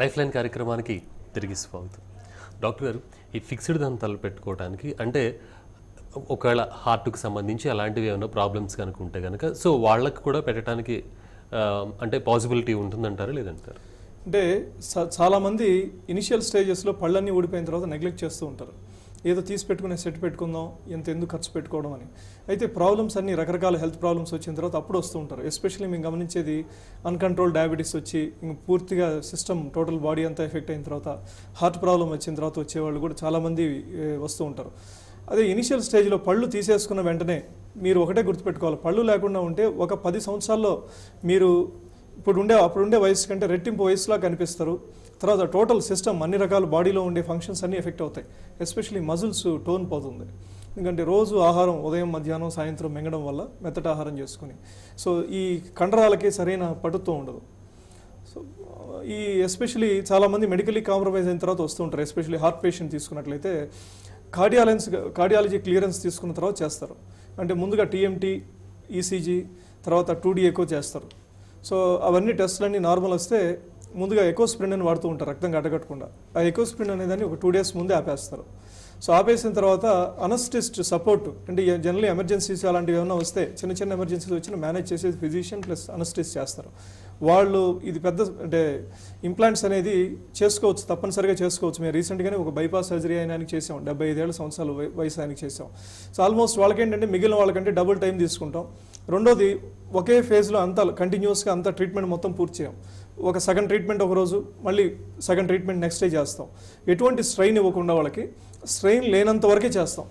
Life line కార్యక్రమానికి తిరిగి స్వాగతం. డాక్టర్ గారు, ఈ ఫిక్స్డ్ దంతాలు పెట్టుకోవడానికి అంటే ఒకవేళ హార్ట్కి సంబంధించి అలాంటివి ఏమైనా ప్రాబ్లమ్స్ కనుక ఉంటే కనుక సో వాళ్ళకి కూడా పెట్టడానికి అంటే పాసిబిలిటీ ఉంటుందంటారా లేదంటారు? అంటే చాలామంది ఇనిషియల్ స్టేజెస్లో పళ్ళన్నీ ఊడిపోయిన తర్వాత నెగ్లెక్ట్ చేస్తూ ఉంటారు. ఏదో తీసి పెట్టుకునే సెట్ పెట్టుకుందాం, ఎందుకు ఖర్చు పెట్టుకోవడం అని. అయితే ప్రాబ్లమ్స్ అన్ని రకరకాల హెల్త్ ప్రాబ్లమ్స్ వచ్చిన తర్వాత అప్పుడు వస్తూ ఉంటారు. ఎస్పెషల్లీ మేము గమనించేది అన్కంట్రోల్ డయాబెటీస్ వచ్చి పూర్తిగా సిస్టమ్ టోటల్ బాడీ అంతా ఎఫెక్ట్ అయిన తర్వాత హార్ట్ ప్రాబ్లం వచ్చిన తర్వాత వచ్చేవాళ్ళు కూడా చాలామంది వస్తూ ఉంటారు. అదే ఇనిషియల్ స్టేజ్లో పళ్ళు తీసేసుకున్న వెంటనే మీరు ఒకటే గుర్తుపెట్టుకోవాలి, పళ్ళు లేకుండా ఉంటే ఒక 10 సంవత్సరాల్లో మీరు అప్పుడుండే వయసు కంటే రెట్టింపు వయసులా కనిపిస్తారు. తర్వాత టోటల్ సిస్టమ్ అన్ని రకాల బాడీలో ఉండే ఫంక్షన్స్ అన్నీ ఎఫెక్ట్ అవుతాయి. ఎస్పెషల్లీ మజిల్స్ టోన్ పోతుంది. ఎందుకంటే రోజు ఆహారం ఉదయం మధ్యాహ్నం సాయంత్రం మింగడం వల్ల మెత్తటి ఆహారం చేసుకుని సో ఈ కండరాలకి సరైన పటుత్వం ఉండదు. సో ఈ ఎస్పెషలీ చాలామంది మెడికలీ కాంప్రమైజ్ అయిన తర్వాత వస్తూ ఉంటారు. ఎస్పెషలీ హార్ట్ పేషెంట్ తీసుకున్నట్లయితే కార్డియాలజీ క్లియరెన్స్ తీసుకున్న తర్వాత చేస్తారు. అంటే ముందుగా టీఎంటీ, ఈసీజీ, తర్వాత 2D ఎకో చేస్తారు. సో అవన్నీ టెస్టులన్నీ నార్మల్ వస్తే ముందుగా ఎకోస్ప్రిన్ అని వాడుతూ ఉంటారు రక్తం గడ్డగట్టకుండా. ఆ ఎకోస్ప్రిన్ అనేదాన్ని ఒక 2 days ముందే ఆపేస్తారు. సో ఆపేసిన తర్వాత అనస్థిస్ట్ సపోర్ట్ అంటే జనరల్లీ ఎమర్జెన్సీస్ అలాంటివి ఏమైనా వస్తే చిన్న ఎమర్జెన్సీస్ వచ్చినా మేనేజ్ చేసేది ఫిజిషియన్ ప్లస్ అనస్థిస్ట్ చేస్తారు. వాళ్ళు ఇది పెద్ద అంటే ఇంప్లాంట్స్ అనేది చేసుకోవచ్చు, తప్పనిసరిగా చేసుకోవచ్చు. మేము రీసెంట్గానే ఒక బైపాస్ సర్జరీ ఆయనకి చేసాం, 75 సంవత్సరాల వయసు ఆయనకి చేసాం. సో ఆల్మోస్ట్ వాళ్ళకేంటంటే మిగిలిన వాళ్ళకంటే డబుల్ టైం తీసుకుంటాం. రెండోది ఒకే ఫేజ్లో అంతా కంటిన్యూస్గా అంతా ట్రీట్మెంట్ మొత్తం పూర్తి చేయం. ఒక సగం ట్రీట్మెంట్ ఒక రోజు, మళ్ళీ సగం ట్రీట్మెంట్ నెక్స్ట్ డే చేస్తాం. ఎటువంటి స్ట్రెయిన్ ఇవ్వకుండా వాళ్ళకి స్ట్రెయిన్ లేనంత వరకే చేస్తాం.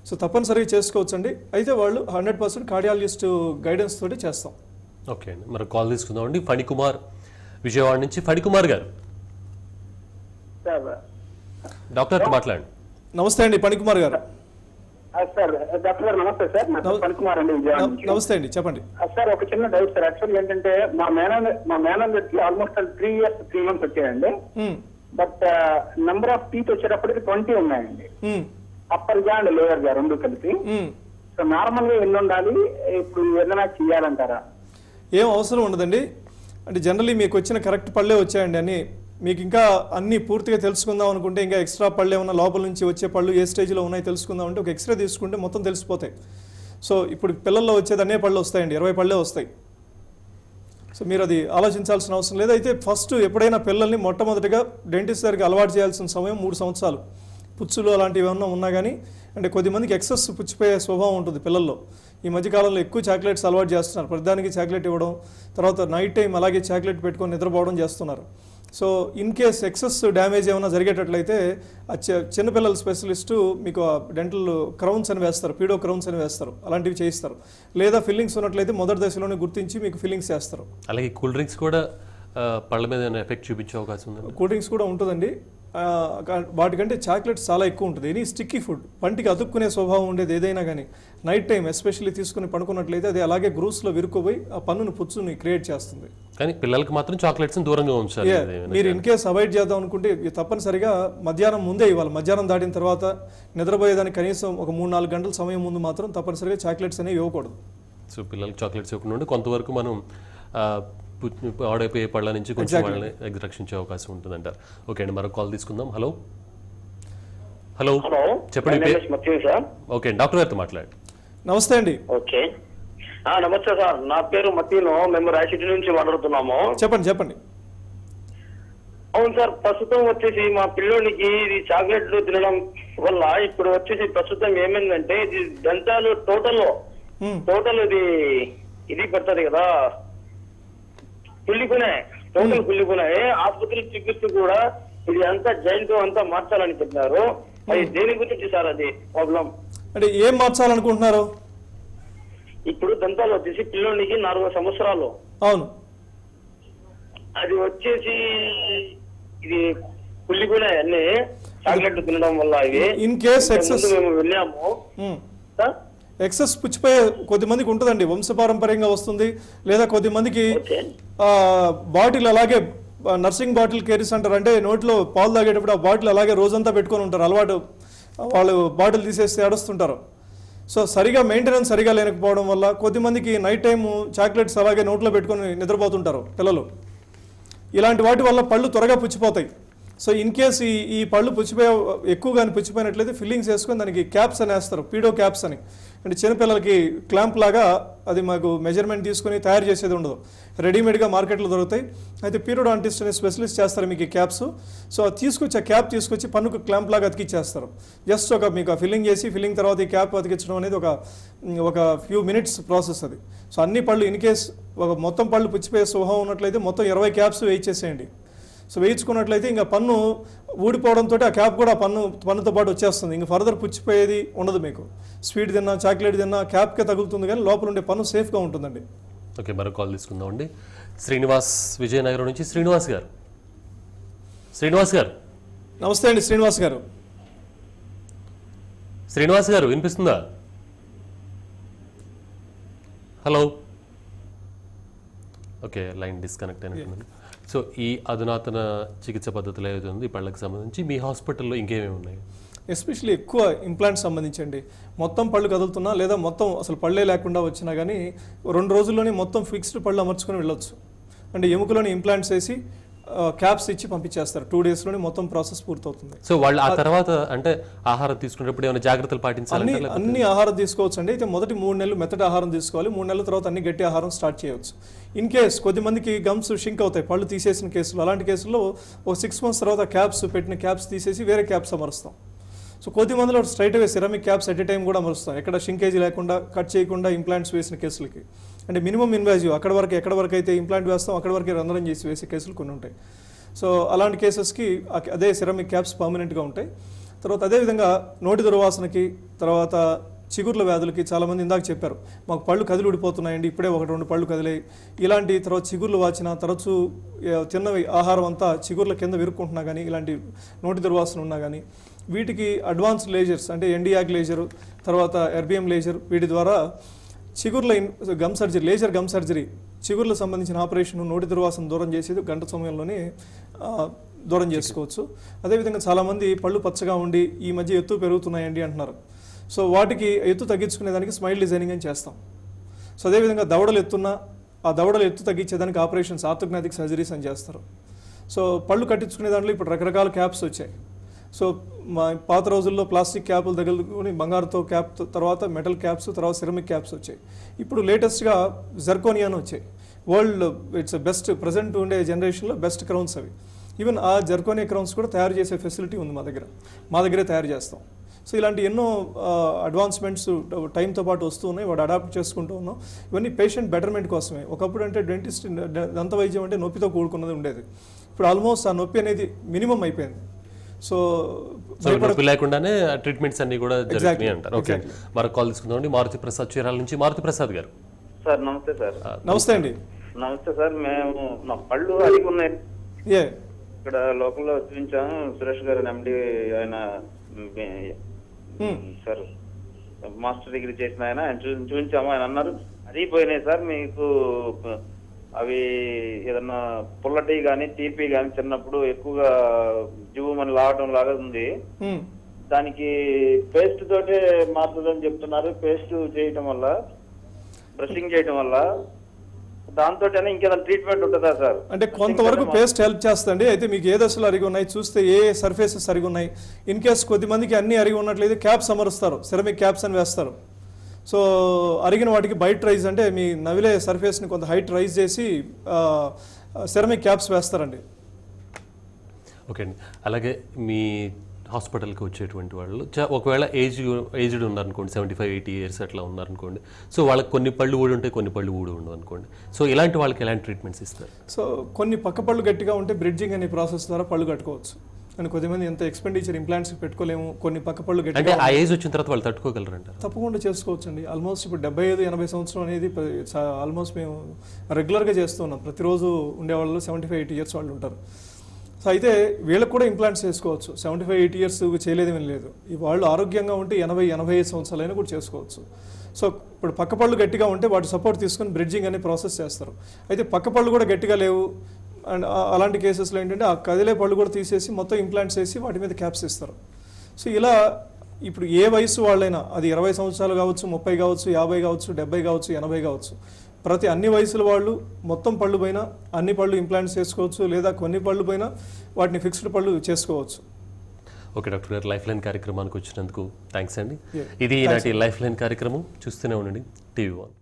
సో తప్పనిసరిగా చేసుకోవచ్చండి. అయితే వాళ్ళు 100% కార్డియాలజిస్ట్ గైడెన్స్ తోటి చేస్తాం. ఓకే అండి, మరి కాల్ తీసుకుందామండి. ఫణికుమార్ విజయవాడ నుంచి. ఫణికుమార్ గారు, డాక్టర్ మాట్లాడండి. నమస్తే అండి ఫణికుమార్ గారు. సార్ డాక్టర్ గారు నమస్తే సార్. ఫణికుమార్ అండి. నమస్తే అండి, చెప్పండి సార్. ఒక చిన్న డౌట్ సార్. యాక్చువల్ ఏంటంటే మా మేనల్కి ఆల్మోస్ట్ 3 years 3 months వచ్చాయండి. బట్ నంబర్ ఆఫ్ టీత్ వచ్చేటప్పటికి 20 ఉన్నాయండి. అప్పర్ జా అండ్ లోయర్ జా రెండు కలిపి. సో నార్మల్ గా ఎన్ని ఉండాలి, ఇప్పుడు ఏదైనా చెయ్యాలంటారా? ఏం అవసరం ఉండదండి. అంటే జనరల్లీ మీకు వచ్చిన కరెక్ట్ పళ్ళే వచ్చాయండి అని. మీకు ఇంకా అన్ని పూర్తిగా తెలుసుకుందాం అనుకుంటే ఇంకా ఎక్స్ట్రా పళ్ళు ఏమన్నా లోపల నుంచి వచ్చే పళ్ళు ఏ స్టేజ్లో ఉన్నాయి తెలుసుకుందాం అంటే ఒక ఎక్స్రే తీసుకుంటే మొత్తం తెలిసిపోతాయి. సో ఇప్పుడు పిల్లల్లో వచ్చేది అనే పళ్ళు వస్తాయండి, 20 పళ్ళే వస్తాయి. సో మీరు అది ఆలోచించాల్సిన అవసరం లేదు. అయితే ఫస్ట్ ఎప్పుడైనా పిల్లల్ని మొట్టమొదటిగా డెంటిస్ట్ దగ్గరికి అలవాటు చేయాల్సిన సమయం 3 సంవత్సరాలు. పుచ్చులు అలాంటివి ఏమన్నా ఉన్నా కానీ, అంటే కొద్దిమందికి ఎక్సెస్ పుచ్చిపోయే స్వభావం ఉంటుంది పిల్లల్లో. ఈ మధ్యకాలంలో ఎక్కువ చాక్లెట్స్ అలవాటు చేస్తున్నారు. ప్రతిదానికి చాక్లెట్ ఇవ్వడం, తర్వాత నైట్ టైం అలాగే చాక్లెట్ పెట్టుకొని నిద్రపోవడం చేస్తున్నారు. So in case excess damage ఏమైనా జరిగేటట్లయితే చిన్నపిల్లల స్పెషలిస్టు మీకు డెంటల్ క్రౌన్స్ అని వేస్తారు, పీడో క్రౌన్స్ అని వేస్తారు, అలాంటివి చేయిస్తారు. లేదా ఫిల్లింగ్స్ ఉన్నట్లయితే మొదటి దశలోనే గుర్తించి మీకు ఫిల్లింగ్స్ చేస్తారు. అలాగే కూల్ డ్రింక్స్ కూడా పళ్ళ మీద ఎఫెక్ట్ చూపించే అవకాశం ఉంది. కూల్ డ్రింక్స్ కూడా ఉంటుందండి. వాటికంటే చాక్లెట్స్ చాలా ఎక్కువ ఉంటుంది. ఎనీ స్టిక్కీ ఫుడ్, పంటికి అతుక్కునే స్వభావం ఉండేది ఏదైనా కానీ నైట్ టైం ఎస్పెషల్లీ తీసుకుని పడుకున్నట్లయితే అది అలాగే గ్రూస్లో విరుక్కుపోయి ఆ పన్నును పుచ్చుని క్రియేట్ చేస్తుంది. కానీ పిల్లలకి మాత్రం చాక్లెట్స్ దూరంగా ఉంచాలి. మీరు ఇన్ కేస్ అవాయిడ్ చేద్దాం అనుకుంటే తప్పనిసరిగా మధ్యాహ్నం ముందే ఇవ్వాలి. మధ్యాహ్నం దాటిన తర్వాత నిద్రపోయేదానికి కనీసం ఒక 3-4 గంటల సమయం ముందు మాత్రం తప్పనిసరిగా చాక్లెట్స్ అనేవి ఇవ్వకూడదు. సో పిల్లలకి చాక్లెట్స్ ఇవ్వకుండా కొంతవరకు మనం ఆడైపోయే పళ్ళ నుంచి కొంచెం వాళ్ళని రక్షించే అవకాశం ఉంటుందంటారు. ఓకే అండి, మరో కాల్ తీసుకుందాం. హలో హలో చెప్పండి. ఓకే అండి, డాక్టర్ గారితో మాట్లాడండి. నమస్తే అండి. ఓకే నమస్తే సార్. నా పేరు మతీను, మేము రాయసిటీ నుంచి మాట్లాడుతున్నాము. చెప్పండి. అవును సార్, ప్రస్తుతం వచ్చేసి మా పిల్లోనికి ఇది చాక్లెట్లు తినడం వల్ల ఇప్పుడు వచ్చేసి ప్రస్తుతం ఏమైందంటే ఇది దంతాలు టోటల్ ఇది పడుతుంది కదా, కుళ్ళిపోయినాయి. ఆసుపత్రి చికిత్స కూడా ఇది అంతా జైంట్ అంతా మార్చాలని చెప్పినారు. అది దేని గురించి సార్ అది ప్రాబ్లం? అంటే ఏం మార్చాలనుకుంటున్నారు? ఇప్పుడు దంతాలు వచ్చేసి పిల్లోనికి 4 సంవత్సరాలు. అవును. అది వచ్చేసి ఇది కుళ్ళిపోయినాయి అన్ని చాక్లెట్లు తినడం వల్ల. ఇవి ఇన్ కేస్ ఎక్సెస్ మేము వెళ్ళాము. ఎక్సెస్ పుచ్చిపోయే కొద్దిమందికి ఉంటుందండి, వంశపారంపర్యంగా వస్తుంది. లేదా కొద్దిమందికి బాటిల్ అలాగే నర్సింగ్ బాటిల్ కేరీస్ అంటారు. అంటే నోట్లో పాలు తాగేటప్పుడు ఆ బాటిల్ అలాగే రోజంతా పెట్టుకొని ఉంటారు, అలవాటు. వాళ్ళు బాటిల్ తీసేస్తే ఏడుస్తుంటారు. సో సరిగా మెయింటెనెన్స్ సరిగా లేకపోవడం వల్ల కొద్దిమందికి నైట్ టైం చాక్లెట్స్ అలాగే నోట్లో పెట్టుకొని నిద్రపోతుంటారు పిల్లలు. ఇలాంటి వాటి వల్ల పళ్ళు త్వరగా పుచ్చిపోతాయి. సో ఇన్ కేస్ ఈ పళ్ళు ఎక్కువగా పుచ్చిపోయినట్లయితే ఫిల్లింగ్స్ వేసుకొని దానికి క్యాప్స్ అని వేస్తారు, పీడో క్యాప్స్ అని. అంటే చిన్నపిల్లలకి క్లాంప్ లాగా అది మాకు మెజర్మెంట్ తీసుకుని తయారు చేసేది ఉండదు, రెడీమేడ్గా మార్కెట్లో దొరుకుతాయి. అయితే పీరియోడాంటిస్ట్ అనే స్పెషలిస్ట్ చేస్తారు మీకు ఈ క్యాప్స్. సో ఆ క్యాప్ తీసుకొచ్చి పన్నుకు క్లాంప్ లాగా అతికిచ్చేస్తారు. జస్ట్ మీకు ఆ ఫిల్లింగ్ చేసి ఫిల్లింగ్ తర్వాత ఈ క్యాప్ అతికించడం అనేది ఒక ఫ్యూ మినిట్స్ ప్రాసెస్ అది. సో అన్ని పళ్ళు ఇన్ కేస్ మొత్తం పళ్ళు పుచ్చిపోయే స్వభావం ఉన్నట్లయితే మొత్తం 20 క్యాప్స్ వేయించేసేయండి. సో వేయించుకున్నట్లయితే ఇంకా పన్ను ఊడిపోవడంతో ఆ క్యాప్ కూడా పన్నుతో పాటు వచ్చేస్తుంది. ఇంకా ఫర్దర్ పుచ్చిపోయేది ఉండదు. మీకు స్వీట్ తిన్నా చాక్లెట్ తిన్నా క్యాప్కే తగులుతుంది, కానీ లోపల ఉండే పన్ను సేఫ్గా ఉంటుందండి. ఓకే, మరో కాల్ తీసుకుందామండి. శ్రీనివాస్ విజయనగరం నుంచి. శ్రీనివాస్ గారు నమస్తే అండి. శ్రీనివాస్ గారు వినిపిస్తుందా? హలో. ఓకే, లైన్ డిస్కనెక్ట్ అయినట్టుంది. సో ఈ అధునాతన చికిత్స పద్ధతులు ఏదైతే ఉంది పళ్ళకి సంబంధించి మీ హాస్పిటల్లో ఇంకేమేమి ఉన్నాయి? ఎస్పెషల్లీ ఎక్కువ ఇంప్లాంట్స్ సంబంధించండి. మొత్తం పళ్ళు కదులుతున్నా లేదా మొత్తం అసలు పళ్ళే లేకుండా వచ్చినా కానీ 2 రోజుల్లోనే మొత్తం ఫిక్స్డ్ పళ్ళు అమర్చుకొని వెళ్ళొచ్చు. అంటే ఎముకలోని ఇంప్లాంట్స్ వేసి క్యాప్స్ ఇచ్చి పంపించేస్తారు. 2 డేస్లోనే మొత్తం ప్రాసెస్ పూర్తవుతుంది. సో వాళ్ళు ఆ తర్వాత అంటే ఆహారం తీసుకునేటప్పుడు ఏమైనా జాగ్రత్తలు పాటించాలి? అన్ని ఆహారం తీసుకోవచ్చు అండి. అయితే మొదటి 3 నెలలు మెత్తటి ఆహారం తీసుకోవాలి. 3 నెలల తర్వాత అన్ని గట్టి ఆహారం స్టార్ట్ చేయవచ్చు. ఇన్ కేస్ కొద్దిమందికి గమ్స్ షింక్ అవుతాయి పళ్ళు తీసేసిన కేసులు. అలాంటి కేసుల్లో ఒక 6 months తర్వాత పెట్టిన క్యాప్స్ తీసేసి వేరే క్యాప్స్ అమరుస్తాం. సో కొద్దిమందిలో స్ట్రైట్ అవే ceramic caps at a time కూడా అమరుస్తాం, ఎక్కడ షింకేజ్ లేకుండా కట్ చేయకుండా ఇంప్లాంట్స్ వేసిన కేసులకి. అంటే మినిమం ఇన్వాజివ్ ఎక్కడ వరకు అయితే ఇంప్లాంట్ వేస్తాం అక్కడ వరకే రంధ్రం చేసి వేసే కేసులు కొన్ని ఉంటాయి. సో అలాంటి కేసెస్కి అదే సిరమిక్ క్యాప్స్ పర్మనెంట్గా ఉంటాయి. తర్వాత అదేవిధంగా నోటి దుర్వాసనకి, తర్వాత చిగుర్ల వ్యాధులకి చాలామంది ఇందాక చెప్పారు మాకు పళ్ళు కదిలి ఊడిపోతున్నాయండి, ఇప్పుడే 1-2 పళ్ళు కదిలాయి. ఇలాంటి తర్వాత చిగుర్లు వాచిన తరచూ తిన్నవి ఆహారం అంతా చిగుర్ల కింద విరుక్కుంటున్నా కానీ, ఇలాంటి నోటి దుర్వాసన ఉన్నా కానీ వీటికి అడ్వాన్స్డ్ లేజర్స్ అంటే ఎన్డియాక్ లేజరు, తర్వాత ఎర్బిఎం లేజర్, వీటి ద్వారా చిగుర్ల లేజర్ గమ్ సర్జరీ, చిగుర్లకు సంబంధించిన ఆపరేషన్, నోటి దుర్వాసన దూరం చేసేది గంట సమయంలోనే దూరం చేసుకోవచ్చు. అదేవిధంగా చాలామంది పళ్ళు పచ్చగా ఉండి ఈ మధ్య ఎత్తు పెరుగుతున్నాయండి అంటున్నారు. సో వాటికి ఎత్తు తగ్గించుకునేదానికి స్మైల్ డిజైనింగ్ అని చేస్తాం. సో అదేవిధంగా దవడలు ఎత్తున్నా ఆ దవడలు ఎత్తు తగ్గించేదానికి ఆపరేషన్స్ ఆర్థోగ్నాటిక్ సర్జరీస్ అని చేస్తారు. సో పళ్ళు కట్టించుకునే దాంట్లో ఇప్పుడు రకరకాల క్యాప్స్ వచ్చాయి. సో మా పాత రోజుల్లో ప్లాస్టిక్ క్యాపులు తగులుకొని బంగారుతో క్యాప్, తర్వాత మెటల్ క్యాప్స్, తర్వాత సిరమిక్ క్యాప్స్ వచ్చాయి. ఇప్పుడు లేటెస్ట్గా జర్కోనియా అని వచ్చాయి. వరల్డ్ ఇట్స్ బెస్ట్ ప్రజెంట్ ఉండే జనరేషన్లో బెస్ట్ క్రౌన్స్ అవి. ఈవెన్ ఆ జర్కోనియా క్రౌన్స్ కూడా తయారు చేసే ఫెసిలిటీ ఉంది మా దగ్గరే తయారు చేస్తాం. సో ఇలాంటి ఎన్నో అడ్వాన్స్మెంట్స్ టైంతో పాటు వస్తూ ఉన్నాయి, వాడు అడాప్ట్ చేసుకుంటూ ఉన్నాం. ఇవన్నీ పేషెంట్ బెటర్మెంట్ కోసమే. ఒకప్పుడు అంటే డెంటిస్ట్ దంత వైద్యం అంటే నొప్పితో కూడుకున్నది ఉండేది. ఇప్పుడు ఆల్మోస్ట్ ఆ నొప్పి అనేది మినిమం అయిపోయింది. సో లేకుండానే ట్రీట్మెంట్స్ అన్ని కూడా జరుగుతున్నాయి అంటారు. ఓకే, మరొక కాల్ తీసుకుందామండి. మారుతి ప్రసాద్ చీరాల నుంచి. మారుతి ప్రసాద్ గారు. సార్ నమస్తే సార్. నమస్తే అండి. నమస్తే సార్. మేము నా పళ్ళు అడిగి ఉన్నాయి, ఇక్కడ లోకల్లో చూపించాము. సురేష్ గారు ఎండి, ఆయన సార్ మాస్టర్ డిగ్రీ చేసిన ఆయన చూపించాము. ఆయన అన్నారు అడిగిపోయినాయి సార్, మీకు అవి ఏదన్నా పుల్లటి కానీ తీపి కానీ తిన్నప్పుడు ఎక్కువగా జీవమని లాగడం లాగా ఉంది, దానికి పేస్ట్ తోటే మారుతుందని చెప్తున్నారు. పేస్ట్ చేయటం వల్ల, బ్రషింగ్ చేయటం వల్ల దాంతో ఇంకేదైనా ట్రీట్మెంట్ ఉంటుందా సార్? అంటే కొంతవరకు పేస్ట్ హెల్ప్ చేస్తుంది. అయితే మీకు ఏ దశలు అరిగి ఉన్నాయి చూస్తే ఏ సర్ఫేసెస్ అరిగి ఉన్నాయి. ఇన్ కేస్ కొద్దిమందికి అన్ని అరిగి ఉన్నట్లయితే క్యాప్స్ అమరుస్తారు, సిరమిక్ క్యాప్స్ అని వేస్తారు. సో అరిగిన వాటికి బైట్ రైజ్ అంటే మీ నవిలే సర్ఫేస్ని కొంత హైట్ రైజ్ చేసి సిరమిక్ క్యాప్స్ వేస్తారండి. ఓకే అండి. అలాగే మీ హాస్పిటల్కి వచ్చేటువంటి వాళ్ళు ఒకవేళ ఏజ్డ్ ఉన్నారనుకోండి, 75-80 years అట్లా ఉన్నారనుకోండి, సో వాళ్ళకి కొన్ని పళ్ళు ఊడి ఉంటాయి, కొన్ని పళ్ళు ఊడి ఉండవు అనుకోండి. సో ఇలాంటి వాళ్ళకి ఎలాంటి ట్రీట్మెంట్స్ ఇస్తారు? సో కొన్ని పక్క పళ్ళు గట్టిగా ఉంటే బ్రిడ్జింగ్ అనే ప్రాసెస్ ద్వారా పళ్ళు కట్టుకోవచ్చు. అని కొద్దిమంది ఎంత ఎక్స్పెండిచర్ ఇంప్లాంట్స్ పెట్టుకోలేము, కొన్ని పక్క పళ్ళు గట్టిగా అంటే ఆ ఏజ్ వచ్చిన తర్వాత వాళ్ళు తట్టుకోగలరంటారు? తప్పకుండా చేసుకోవచ్చండి. ఆల్మోస్ట్ ఇప్పుడు 75-80 సంవత్సరం అనేది ఆల్మోస్ట్ మేము రెగ్యులర్గా చేస్తున్నాం. ప్రతిరోజు ఉండేవాళ్ళు 75-80 years వాళ్ళు ఉంటారు. సో అయితే వీళ్ళకి కూడా ఇంప్లాంట్స్ చేసుకోవచ్చు. 75-80 years చేయలేదేమీ లేదు. ఈ వాళ్ళు ఆరోగ్యంగా ఉంటే 80-85 సంవత్సరాలైనా కూడా చేసుకోవచ్చు. సో ఇప్పుడు పక్క పళ్ళు గట్టిగా ఉంటే వాటి సపోర్ట్ తీసుకొని బ్రిడ్జింగ్ అనే ప్రాసెస్ చేస్తారు. అయితే పక్క పళ్ళు కూడా గట్టిగా లేవు అండ్ అలాంటి కేసెస్లో ఏంటంటే ఆ కదిలే పళ్ళు కూడా తీసేసి మొత్తం ఇంప్లాంట్స్ వేసి వాటి మీద క్యాప్స్ ఇస్తారు. సో ఇలా ఇప్పుడు ఏ వయసు వాళ్ళైనా, అది 20 సంవత్సరాలు కావచ్చు, 30 కావచ్చు, 50 కావచ్చు, 70 కావచ్చు, 80 కావచ్చు, అన్ని వయసుల వాళ్ళు మొత్తం పళ్ళు పైన అన్ని పళ్ళు ఇంప్లాంట్స్ చేసుకోవచ్చు, లేదా కొన్ని పళ్ళు పైన వాటిని ఫిక్స్డ్ పళ్ళు చేసుకోవచ్చు. ఓకే డాక్టర్ గారు, లైఫ్ లైన్ కార్యక్రమానికి వచ్చినందుకు థ్యాంక్స్ అండి. Yeah. ఇది ఈనాటి లైఫ్ లైన్ కార్యక్రమం. చూస్తూనే ఉండండి TV1.